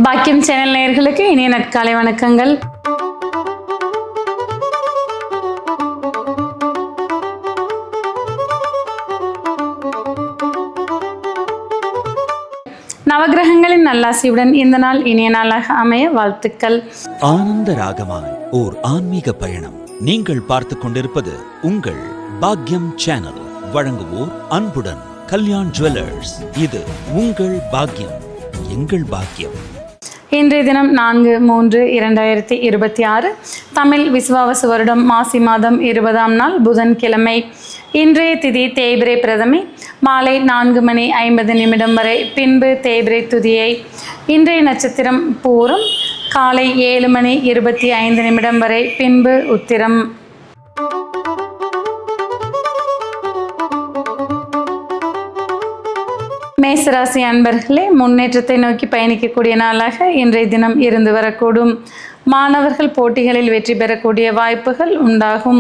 பாக்கியம் சேனல் நேயர்களுக்கு இனிய நற்காலை வணக்கங்கள். நவகிரகங்களின் நல்லாசியுடன் இந்த நாள் இனிய நாளாக அமைய வாழ்த்துக்கள். ஆனந்த ராகமாய் ஓர் ஆன்மீக பயணம். நீங்கள் பார்த்து கொண்டிருப்பது உங்கள் பாக்கியம் சேனல். வழங்குவோர் அன்புடன் கல்யாண் ஜுவல்லர்ஸ். இது உங்கள் பாக்கியம், எங்கள் பாக்கியம். இன்றைய தினம் 4/3/2026 தமிழ் விசுவாவசு வருடம் மாசி மாதம் 20ஆம் நாள் புதன்கிழமை. இன்றைய திதி தேய்பிரை பிரதமை மாலை 4:50 வரை, பின்பு தேய்பிரை துதியை. இன்றைய நட்சத்திரம் பூரம் காலை 7:25 வரை, பின்பு உத்திரம். மேசராசி அன்பர்களே, முன்னேற்றத்தை நோக்கி பயணிக்கக்கூடிய நாளாக இன்றைய தினம் இருந்து வரக்கூடும். மாணவர்கள் போட்டிகளில் வெற்றி பெறக்கூடிய வாய்ப்புகள் உண்டாகும்.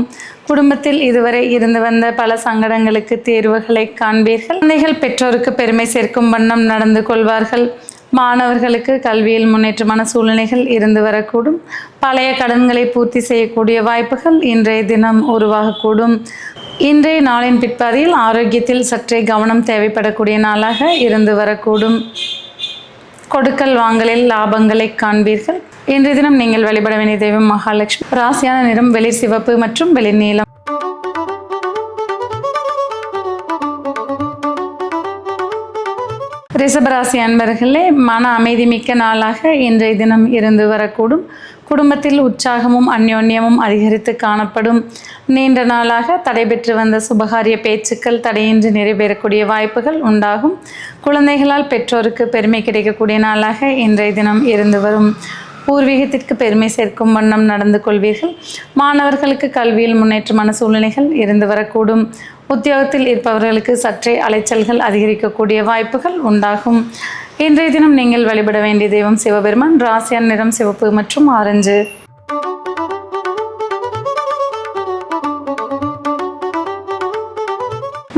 குடும்பத்தில் இதுவரை இருந்து வந்த பல சங்கடங்களுக்கு தீர்வுகளை காண்பீர்கள். குழந்தைகள் பெற்றோருக்கு பெருமை சேர்க்கும் வண்ணம் நடந்து கொள்வார்கள். மாணவர்களுக்கு கல்வியில் முன்னேற்றமான சூழ்நிலைகள் இருந்து வரக்கூடும். பழைய கடன்களை பூர்த்தி செய்யக்கூடிய வாய்ப்புகள் இன்றைய தினம் உருவாகக்கூடும். இன்றைய நாளின் பிற்பாதியில் ஆரோக்கியத்தில் சற்றே கவனம் தேவைப்படக்கூடிய நாளாக இருந்து வரக்கூடும். கொடுக்கல் வாங்கலில் லாபங்களை காண்பீர்கள். இன்றைய தினம் நீங்கள் வழிபட வேண்டிய தெய்வம் மகாலட்சுமி. ராசியான நிறம் வெளிர் சிவப்பு மற்றும் வெளிர் நீலம். ரிஷபராசி அன்பர்களே, மன அமைதி மிக்க நாளாக இன்றைய தினம் இருந்து வரக்கூடும். குடும்பத்தில் உற்சாகமும் அந்யோன்யமும் அதிகரித்து காணப்படும். நீண்ட நாளாக தடைபெற்று வந்த சுபகாரிய பேச்சுக்கள் தடையின்றி நிறைவேறக்கூடிய வாய்ப்புகள் உண்டாகும். குழந்தைகளால் பெற்றோருக்கு பெருமை கிடைக்கக்கூடிய நாளாக இன்றைய தினம் இருந்து வரும். பூர்வீகத்திற்கு பெருமை சேர்க்கும் வண்ணம் நடந்து கொள்வீர்கள். மாணவர்களுக்கு கல்வியில் முன்னேற்றமான சூழ்நிலைகள் இருந்து வரக்கூடும். உத்தியோகத்தில் இருப்பவர்களுக்கு சற்றே அலைச்சல்கள் அதிகரிக்கக்கூடிய வாய்ப்புகள் உண்டாகும். இன்றைய தினம் நீங்கள் வழிபட வேண்டிய தெய்வம் சிவபெருமான். ராசியான நிறம் சிவப்பு மற்றும் ஆரஞ்சு.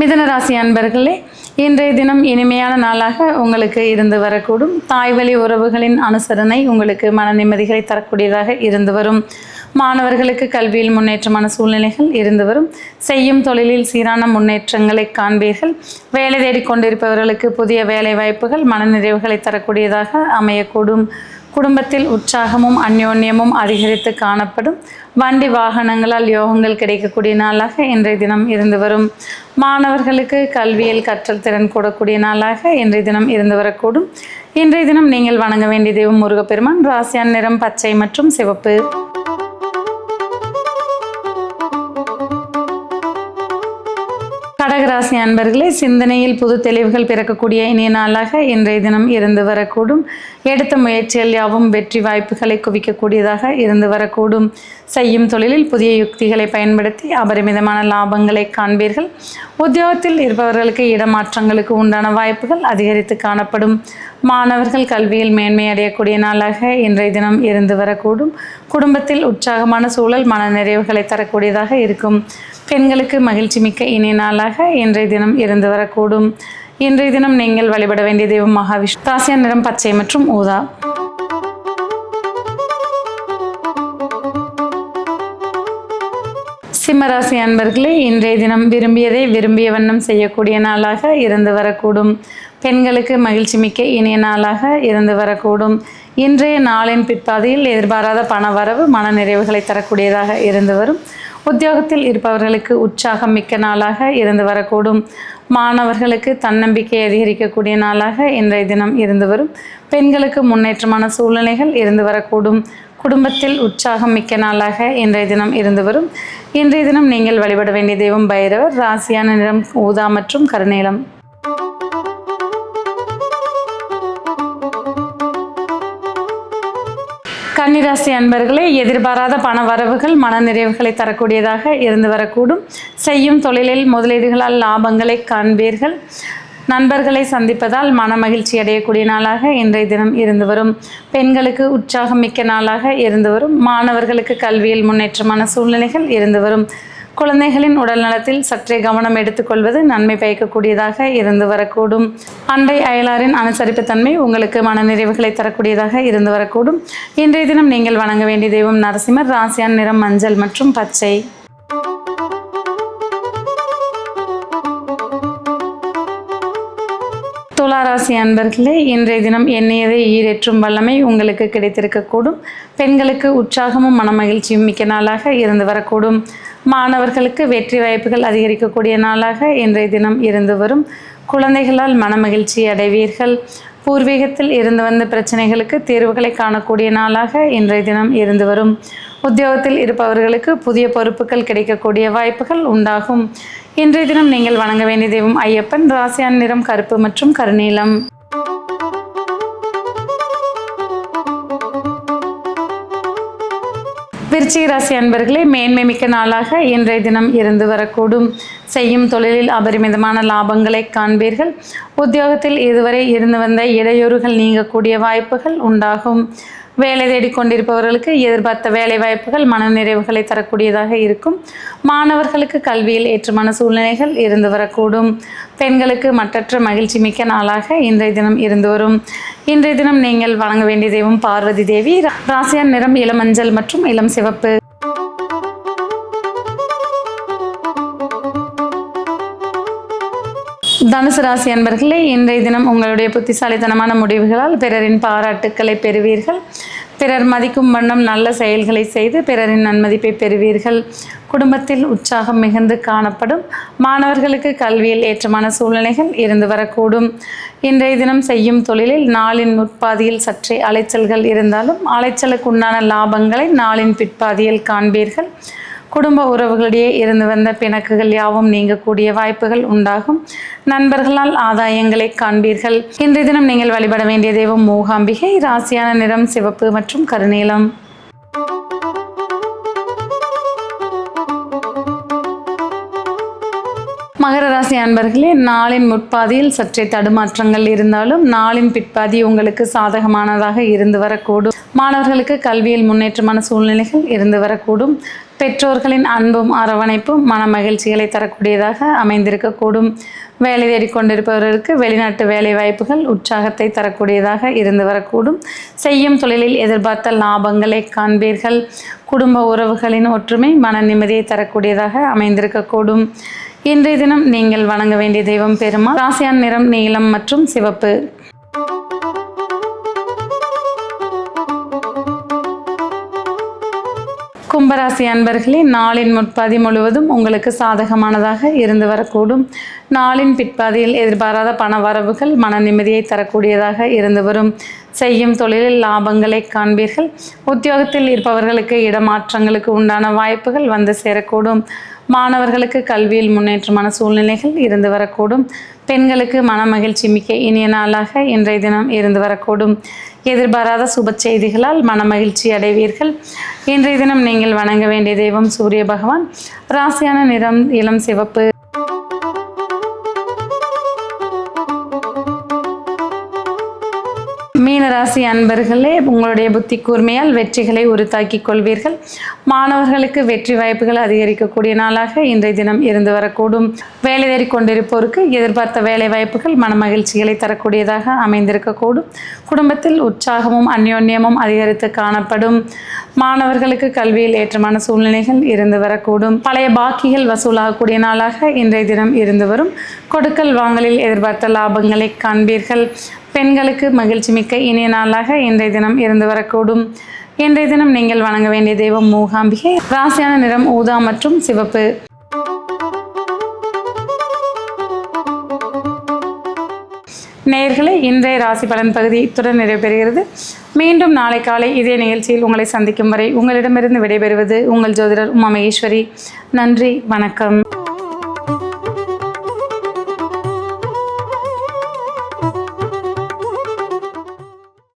மிதுன ராசி அன்பர்களே, இன்றைய தினம் இனிமையான நாளாக உங்களுக்கு இருந்து வரக்கூடும். தாய்வழி உறவுகளின் அனுசரணை உங்களுக்கு மன நிம்மதிகளை தரக்கூடியதாக இருந்து வரும். மாணவர்களுக்கு கல்வியில் முன்னேற்றமான சூழ்நிலைகள் இருந்து வரும். செய்யும் தொழிலில் சீரான முன்னேற்றங்களை காண்பீர்கள். வேலை தேடிக்கொண்டிருப்பவர்களுக்கு புதிய வேலை வாய்ப்புகள் மனநிறைவுகளை தரக்கூடியதாக அமையக்கூடும். குடும்பத்தில் உற்சாகமும் அந்யோன்யமும் அதிகரித்து காணப்படும். வண்டி வாகனங்களால் யோகங்கள் கிடைக்கக்கூடிய நாளாக இன்றைய தினம் இருந்து வரும். மாணவர்களுக்கு கல்வியில் கற்றல் திறன் கூடக்கூடிய நாளாக இன்றைய தினம் இருந்து வரக்கூடும். இன்றைய தினம் நீங்கள் வணங்க வேண்டிய தெய்வம் முருகப்பெருமான். ராசியான நிறம் பச்சை மற்றும் சிவப்பு. கடகராசி அன்பர்களே, சிந்தனையில் புது தெளிவுகள் பிறக்கக்கூடிய இனிய நாளாக இன்றைய தினம் இருந்து வரக்கூடும். எடுத்த முயற்சிகள் யாவும் வெற்றி வாய்ப்புகளை குவிக்கக்கூடியதாக இருந்து வரக்கூடும். செய்யும் தொழிலில் புதிய யுக்திகளை பயன்படுத்தி அபரிமிதமான லாபங்களை காண்பீர்கள். உத்தியோகத்தில் இருப்பவர்களுக்கு இடமாற்றங்களுக்கு உண்டான வாய்ப்புகள் அதிகரித்து காணப்படும். மாணவர்கள் கல்வியில் மேன்மை அடையக்கூடிய நாளாக இன்றைய தினம் இருந்து வரக்கூடும். குடும்பத்தில் உற்சாகமான சூழல் மன நிறைவுகளை தரக்கூடியதாக இருக்கும். பெண்களுக்கு மகிழ்ச்சி மிக்க இனிய நாளாக இன்றைய தினம் இருந்து வரக்கூடும். இன்றைய தினம் நீங்கள் வழிபட வேண்டிய தெய்வம் மகாவிஷ்ணு. ராசியான நிறம் பச்சை மற்றும் ஊதா. சிம்மராசி அன்பர்களே, இன்றைய தினம் விரும்பியதை விரும்பிய வண்ணம் செய்யக்கூடிய நாளாக இருந்து வரக்கூடும். பெண்களுக்கு மகிழ்ச்சி மிக்க இனிய நாளாக இருந்து வரக்கூடும். இன்றைய நாளின் பிற்பாதையில் எதிர்பாராத பண வரவு மன நிறைவுகளை தரக்கூடியதாக இருந்து வரும். உத்தியோகத்தில் இருப்பவர்களுக்கு உற்சாகம் மிக்க நாளாக இருந்து வரக்கூடும். மாணவர்களுக்கு தன்னம்பிக்கை அதிகரிக்கக்கூடிய நாளாக இன்றைய தினம் இருந்து வரும். பெண்களுக்கு முன்னேற்றமான சூழ்நிலைகள் இருந்து வரக்கூடும். குடும்பத்தில் உற்சாகம் மிக்க நாளாக இன்றைய தினம் இருந்து வரும். இன்றைய தினம் நீங்கள் வழிபட வேண்டிய தெய்வம் பைரவர். ராசியான நிறம் ஊதா மற்றும் கருநீலம். கன்னிராசி அன்பர்களே, எதிர்பாராத பண வரவுகள் மன நிறைவுகளை தரக்கூடியதாக இருந்து வரக்கூடும். செய்யும் தொழிலில் முதலீடுகளால் லாபங்களை காண்பீர்கள். நண்பர்களை சந்திப்பதால் மன மகிழ்ச்சி அடையக்கூடிய நாளாக இன்றைய தினம் இருந்து வரும். பெண்களுக்கு உற்சாகம் மிக்க நாளாக இருந்து வரும். மாணவர்களுக்கு கல்வியில் முன்னேற்றமான சூழ்நிலைகள் இருந்து வரும். குழந்தைகளின் உடல் நலத்தில் சற்றே கவனம் எடுத்துக்கொள்வது நன்மை பயக்கக்கூடியதாக இருந்து வரக்கூடும். அண்டை அயலாரின் அனுசரிப்பு தன்மை உங்களுக்கு மனநிறைவுகளை தரக்கூடியதாக இருந்து வரக்கூடும். இன்றைய தினம் நீங்கள் வணங்க வேண்டிய தெய்வம் நரசிம்மர். ராசியான நிறம் மஞ்சள் மற்றும் பச்சை. துளாராசி அன்பர்களே, இன்றைய தினம் எண்ணியதை ஈரேற்றும் வல்லமை உங்களுக்கு கிடைத்திருக்கக்கூடும். பெண்களுக்கு உற்சாகமும் மனமகிழ்ச்சியும் மிக்க நாளாக இருந்து வரக்கூடும். மாணவர்களுக்கு வெற்றி வாய்ப்புகள் அதிகரிக்கக்கூடிய நாளாக இன்றைய தினம் இருந்து வரும். குழந்தைகளால் மனமகிழ்ச்சி அடைவீர்கள். பூர்வீகத்தில் இருந்து வந்த பிரச்சனைகளுக்கு தீர்வுகளை காணக்கூடிய நாளாக இன்றைய தினம் இருந்து வரும். உத்தியோகத்தில் இருப்பவர்களுக்கு புதிய பொறுப்புகள் கிடைக்கக்கூடிய வாய்ப்புகள் உண்டாகும். இன்றைய தினம் நீங்கள் வணங்க வேண்டிய தெய்வம் ஐயப்பன். ராசியான நிறம் கருப்பு மற்றும் கருநீலம். விருச்சிக ராசி அன்பர்களே, மேன்மை மிக்க நாளாக இன்றைய தினம் இருந்து வரக்கூடும். செய்யும் தொழிலில் அபரிமிதமான லாபங்களை காண்பீர்கள். உத்தியோகத்தில் இதுவரை இருந்து வந்த இடையூறுகள் நீங்கக்கூடிய வாய்ப்புகள் உண்டாகும். வேலை தேடிக்கொண்டிருப்பவர்களுக்கு எதிர்பார்த்த வேலை வாய்ப்புகள் மனநிறைவுகளை தரக்கூடியதாக இருக்கும். மாணவர்களுக்கு கல்வியில் ஏற்றமான சூழ்நிலைகள் இருந்து வரக்கூடும். பெண்களுக்கு மற்றற்ற மகிழ்ச்சி மிக்க நாளாக இன்றைய தினம் இருந்து வரும். இன்றைய தினம் நீங்கள் வணங்க வேண்டிய தெய்வம் பார்வதி தேவி. ராசியான நிறம் இளமஞ்சள் மற்றும் இளம் சிவப்பு. தனுசு ராசி அன்பர்களே, இன்றைய தினம் உங்களுடைய புத்திசாலித்தனமான முடிவுகளால் பிறரின் பாராட்டுக்களை பெறுவீர்கள். பிறர் மதிக்கும் வண்ணம் நல்ல செயல்களை செய்து பிறரின் நன்மதிப்பை பெறுவீர்கள். குடும்பத்தில் உற்சாகம் மிகுந்து காணப்படும். மாணவர்களுக்கு கல்வியில் ஏற்றமான சூழ்நிலைகள் இருந்து வரக்கூடும். இன்றைய தினம் செய்யும் தொழிலில் நாளின் முற்பாதியில் சற்றே அலைச்சல்கள் இருந்தாலும் அலைச்சலுக்கு உண்டான லாபங்களை நாளின் பிற்பாதியில் காண்பீர்கள். குடும்ப உறவுகளிடையே இருந்து வந்த பிணக்குகள் யாவும் நீங்கக்கூடிய வாய்ப்புகள் உண்டாகும். நண்பர்களால் ஆதாயங்களை காண்பீர்கள். இன்றைய தினம் நீங்கள் வழிபட வேண்டிய தெய்வம் மூகாம்பிகை. ராசியான நிறம் சிவப்பு மற்றும் கருநீலம். மகர ராசி அன்பர்களே, நாளின் முற்பாதியில் சற்றே தடுமாற்றங்கள் இருந்தாலும் நாளின் பிற்பாதி உங்களுக்கு சாதகமானதாக இருந்து வரக்கூடும். மாணவர்களுக்கு கல்வியில் முன்னேற்றமான சூழ்நிலைகள் இருந்து வரக்கூடும். பெற்றோர்களின் அன்பும் அரவணைப்பும் மன மகிழ்ச்சிகளை தரக்கூடியதாக அமைந்திருக்கக்கூடும். வேலை தேடிக்கொண்டிருப்பவர்களுக்கு வெளிநாட்டு வேலை வாய்ப்புகள் உற்சாகத்தை தரக்கூடியதாக இருந்து வரக்கூடும். செய்யும் தொழிலில் எதிர்பார்த்த லாபங்களை காண்பீர்கள். குடும்ப உறவுகளின் ஒற்றுமை மன நிம்மதியை தரக்கூடியதாக அமைந்திருக்கக்கூடும். இன்றைய தினம் நீங்கள் வணங்க வேண்டிய தெய்வம் பெருமாள். ராசியான நிறம் நீலம் மற்றும் சிவப்பு. கும்பராசி அன்பர்களே, நாளின் முற்பாதி முழுவதும் உங்களுக்கு சாதகமானதாக இருந்து வரக்கூடும். நாளின் பிற்பாதியில் எதிர்பாராத பண வரவுகள் மன நிம்மதியை தரக்கூடியதாக இருந்து வரும். செய்யும் தொழிலில் லாபங்களை காண்பீர்கள். உத்தியோகத்தில் இருப்பவர்களுக்கு இடமாற்றங்களுக்கு உண்டான வாய்ப்புகள் வந்து சேரக்கூடும். மாணவர்களுக்கு கல்வியில் முன்னேற்றமான சூழ்நிலைகள் இருந்து வரக்கூடும். பெண்களுக்கு மன மகிழ்ச்சி மிக்க இனிய நாளாக இன்றைய தினம் இருந்து வரக்கூடும். எதிர்பாராத சுப செய்திகளால் மன மகிழ்ச்சி அடைவீர்கள். இன்றைய தினம் நீங்கள் வணங்க வேண்டிய தெய்வம் சூரிய பகவான். ராசியான நிறம் இளம் சிவப்பு. மீனராசி அன்பர்களே, உங்களுடைய புத்தி கூர்மையால் வெற்றிகளை உறுத்தாக்கிக் கொள்வீர்கள். மாணவர்களுக்கு வெற்றி வாய்ப்புகள் அதிகரிக்கக்கூடிய நாளாக இன்றைய தினம் இருந்து வரக்கூடும். வேலை தேடி கொண்டிருப்போருக்கு எதிர்பார்த்த வேலை வாய்ப்புகள் மன மகிழ்ச்சிகளை தரக்கூடியதாக அமைந்திருக்கக்கூடும். குடும்பத்தில் உற்சாகமும் அந்யோன்யமும் அதிகரித்து காணப்படும். மாணவர்களுக்கு கல்வியில் ஏற்றமான சூழ்நிலைகள் இருந்து வரக்கூடும். பழைய பாக்கிகள் வசூலாகக்கூடிய நாளாக இன்றைய தினம் இருந்து வரும். கொடுக்கல் வாங்கலில் எதிர்பார்த்த லாபங்களை காண்பீர்கள். பெண்களுக்கு மகிழ்ச்சி மிக்க இனிய நாளாக இன்றைய தினம் இருந்து வரக்கூடும். இன்றைய தினம் நீங்கள் வணங்க வேண்டிய தெய்வம் மூகாம்பிகை. ராசியான நிறம் ஊதா மற்றும் சிவப்பு. நேயர்களே, இன்றைய ராசி பலன் பகுதி இத்துடன் நிறைவேறுகிறது. மீண்டும் நாளை காலை இதே நிகழ்ச்சியில் உங்களை சந்திக்கும் வரை உங்களிடமிருந்து விடைபெறுவது உங்கள் ஜோதிடர் உமா மகேஸ்வரி. நன்றி, வணக்கம்.